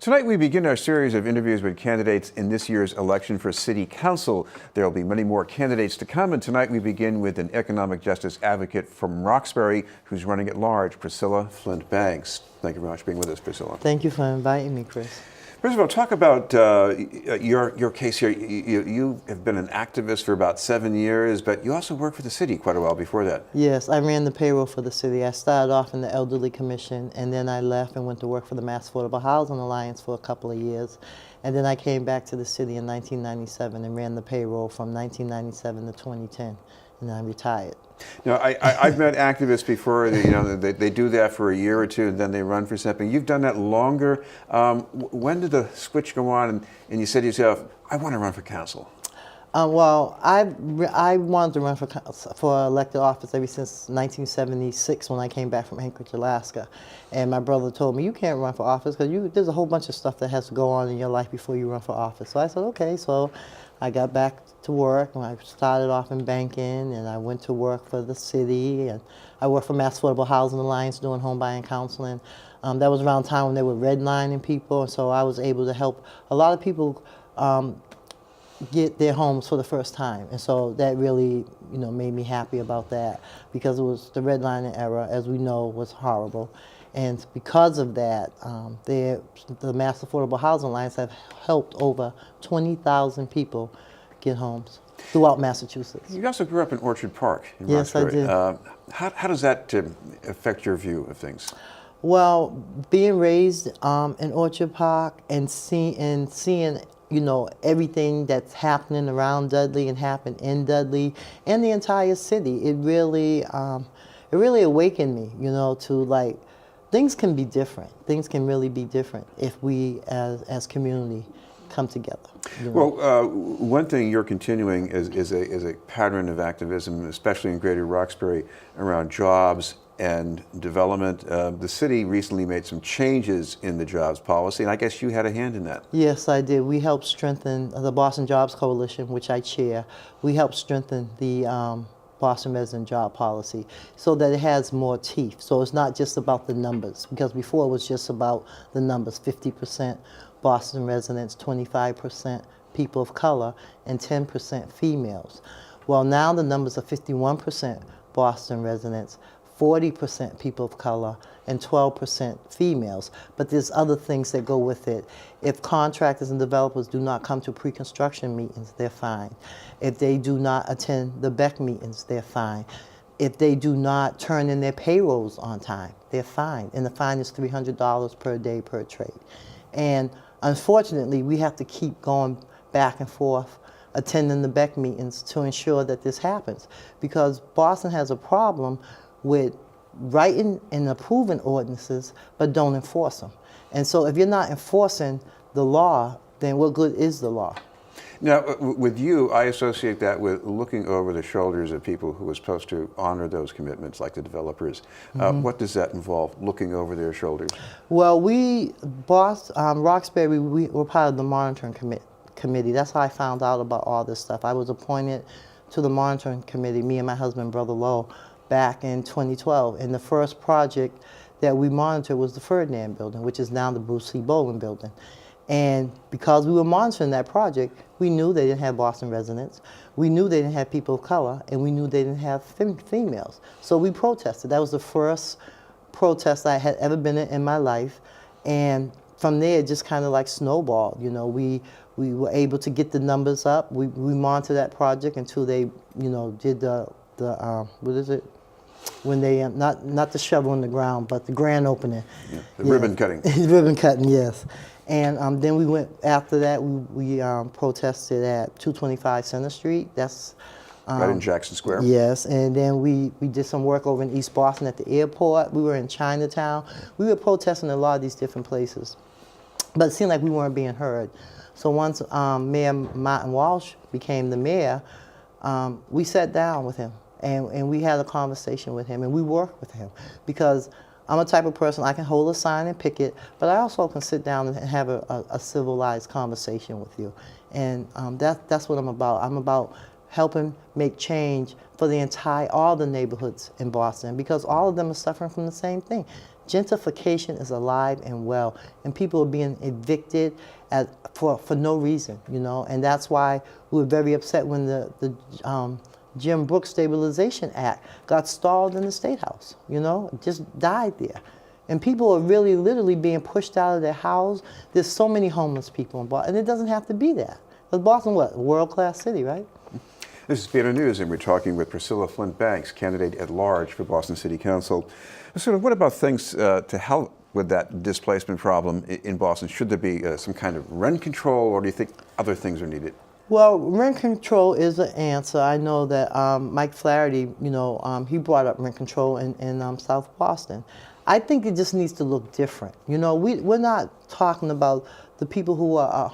Tonight we begin our series of interviews with candidates in this year's election for City Council. There will be many more candidates to come, and tonight we begin with an economic justice advocate from Roxbury who's running at large, Priscilla Flint Banks. Thank you very much for being with us, Priscilla. Thank you for inviting me, Chris. First of all, talk about your case here. You have been an activist for about 7 years, but you also worked for the city quite a while before that. Yes, I ran the payroll for the city. I started off in the Elderly Commission, and then I left and went to work for the Mass Affordable Housing Alliance for a couple of years. And then I came back to the city in 1997 and ran the payroll from 1997 to 2010, and I retired. Now, I've met activists before. They do that for a year or two, and then they run for something. You've done that longer. When did the switch go on, and you said to yourself, "I want to run for council"? Well, I wanted to run for elected office ever since 1976 when I came back from Anchorage, Alaska. And my brother told me, "You can't run for office because there's a whole bunch of stuff that has to go on in your life before you run for office." So I said, okay. So I got back to work, and I started off in banking, and I went to work for the city, and I worked for Mass Affordable Housing Alliance doing home buying counseling. That was around the time when they were redlining people, and so I was able to help a lot of people get their homes for the first time, and so that really, made me happy about that, because it was the redlining era, as we know, was horrible, and because of that, the Mass Affordable Housing Alliance have helped over 20,000 people get homes throughout Massachusetts. You also grew up in Orchard Park in Yes, Roxbury. I did. How does that affect your view of things? Well, being raised in Orchard Park and seeing everything that's happening around Dudley and happened in Dudley and the entire city, it really awakened me, to things can be different. Things can really be different if we as community come together. Well, one thing you're continuing is a pattern of activism, especially in Greater Roxbury, around jobs and development. The city recently made some changes in the jobs policy, and I guess you had a hand in that. Yes, I did. We helped strengthen the Boston Jobs Coalition, which I chair. We helped strengthen the Boston resident job policy so that it has more teeth. So it's not just about the numbers, because before it was just about the numbers, 50% Boston residents, 25% people of color, and 10% females. Well, now the numbers are 51% Boston residents, 40% people of color, and 12% females. But there's other things that go with it. If contractors and developers do not come to pre-construction meetings, they're fined. If they do not attend the BEC meetings, they're fined. If they do not turn in their payrolls on time, they're fined. And the fine is $300 per day per trade. And unfortunately, we have to keep going back and forth attending the BEC meetings to ensure that this happens, because Boston has a problem with writing and approving ordinances but don't enforce them. And so if you're not enforcing the law, then what good is the law? Now, with you, I associate that with looking over the shoulders of people who are supposed to honor those commitments, like the developers. What does that involve, looking over their shoulders? Well, Roxbury, we were part of the monitoring committee. That's how I found out about all this stuff. I was appointed to the monitoring committee, me and my husband, Brother Lowe, back in 2012. And the first project that we monitored was the Ferdinand building, which is now the Bruce C. Bowen building. And because we were monitoring that project, we knew they didn't have Boston residents, we knew they didn't have people of color, and we knew they didn't have females. So we protested. That was the first protest I had ever been in my life. And from there, it just kind of snowballed. We were able to get the numbers up. We monitored that project until they, did the what is it? When they, not the shovel in the ground, but the grand opening. Yeah, the ribbon cutting. Ribbon cutting, yes. And then we went, after that, we protested at 225 Center Street. That's right in Jackson Square. Yes, and then we did some work over in East Boston at the airport. We were in Chinatown. We were protesting a lot of these different places. But it seemed like we weren't being heard. So once Mayor Martin Walsh became the mayor, we sat down with him. And we had a conversation with him, and we worked with him, because I'm a type of person, I can hold a sign and picket, but I also can sit down and have a civilized conversation with you. And that's what I'm about. I'm about helping make change for all the neighborhoods in Boston, because all of them are suffering from the same thing. Gentrification is alive and well, and people are being evicted for no reason, you know, and that's why we were very upset when the Jim Brooks Stabilization Act got stalled in the State House, you know, it just died there. And people are really literally being pushed out of their house. There's so many homeless people in Boston, and it doesn't have to be there. Because Boston, what, a world-class city, right? This is BNN News, and we're talking with Priscilla Flint Banks, candidate at large for Boston City Council. So what about things to help with that displacement problem in Boston? Should there be some kind of rent control, or do you think other things are needed? Well, rent control is an answer. I know that Mike Flaherty, you know, he brought up rent control in South Boston. I think it just needs to look different. You know, we're not talking about the people who are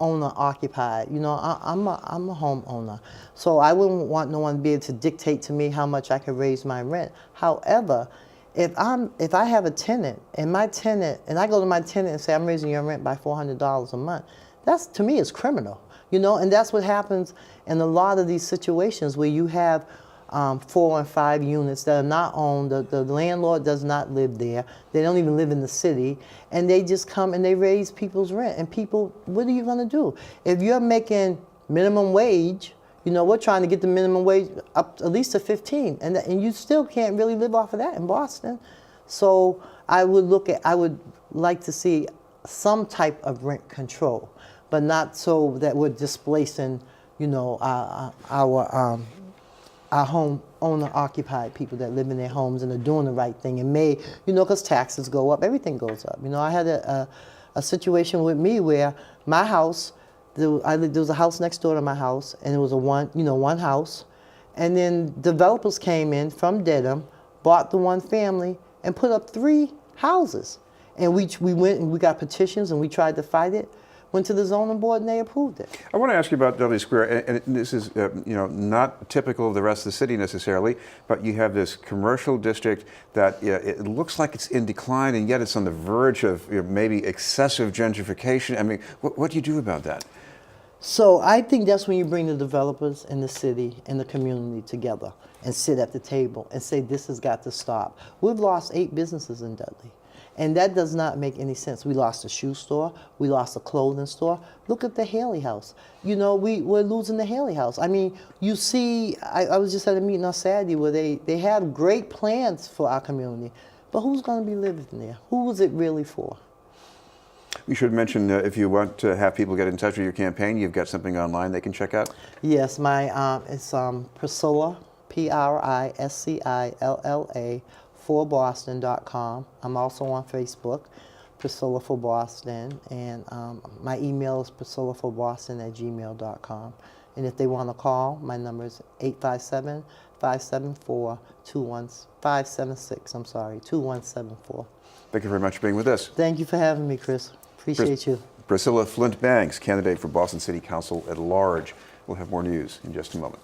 owner occupied. You know, I'm a homeowner, so I wouldn't want no one to be able to dictate to me how much I can raise my rent. However, if I have a tenant and I go to my tenant and say I'm raising your rent by $400 a month, that's, to me, is criminal. You know, and that's what happens in a lot of these situations where you have 4 and 5 units that are not owned. The landlord does not live there. They don't even live in the city, and they just come and they raise people's rent. And people, what are you going to do? If you're making minimum wage, you know, we're trying to get the minimum wage up at least to 15, and you still can't really live off of that in Boston. So I would like to see some type of rent control, but not so that we're displacing, you know, our home owner-occupied people that live in their homes and are doing the right thing and may, you know, because taxes go up, everything goes up. You know, I had a situation with me where my house, there was a house next door to my house, and it was one house, and then developers came in from Dedham, bought the one family, and put up 3 houses. And we went and we got petitions and we tried to fight it. Went to the zoning board and they approved it. I want to ask you about Dudley Square, and this is you know, not typical of the rest of the city necessarily, but you have this commercial district that it looks like it's in decline, and yet it's on the verge of, you know, maybe excessive gentrification. I mean, what do you do about that? So I think that's when you bring the developers and the city and the community together and sit at the table and say this has got to stop. We've lost 8 businesses in Dudley. And that does not make any sense. We lost a shoe store. We lost a clothing store. Look at the Haley House. You know, we're losing the Haley House. I mean, you see, I was just at a meeting on Saturday where they have great plans for our community. But who's going to be living there? Who was it really for? You should mention, if you want to have people get in touch with your campaign, you've got something online they can check out? Yes, it's Priscilla, Priscilla, forboston.com. I'm also on Facebook, Priscilla for Boston, and my email is priscillaforboston@gmail.com. And if they want to call, my number is 857-574-2174. Thank you very much for being with us. Thank you for having me, Chris. Appreciate you. Priscilla Flint Banks, candidate for Boston City Council at large. We'll have more news in just a moment.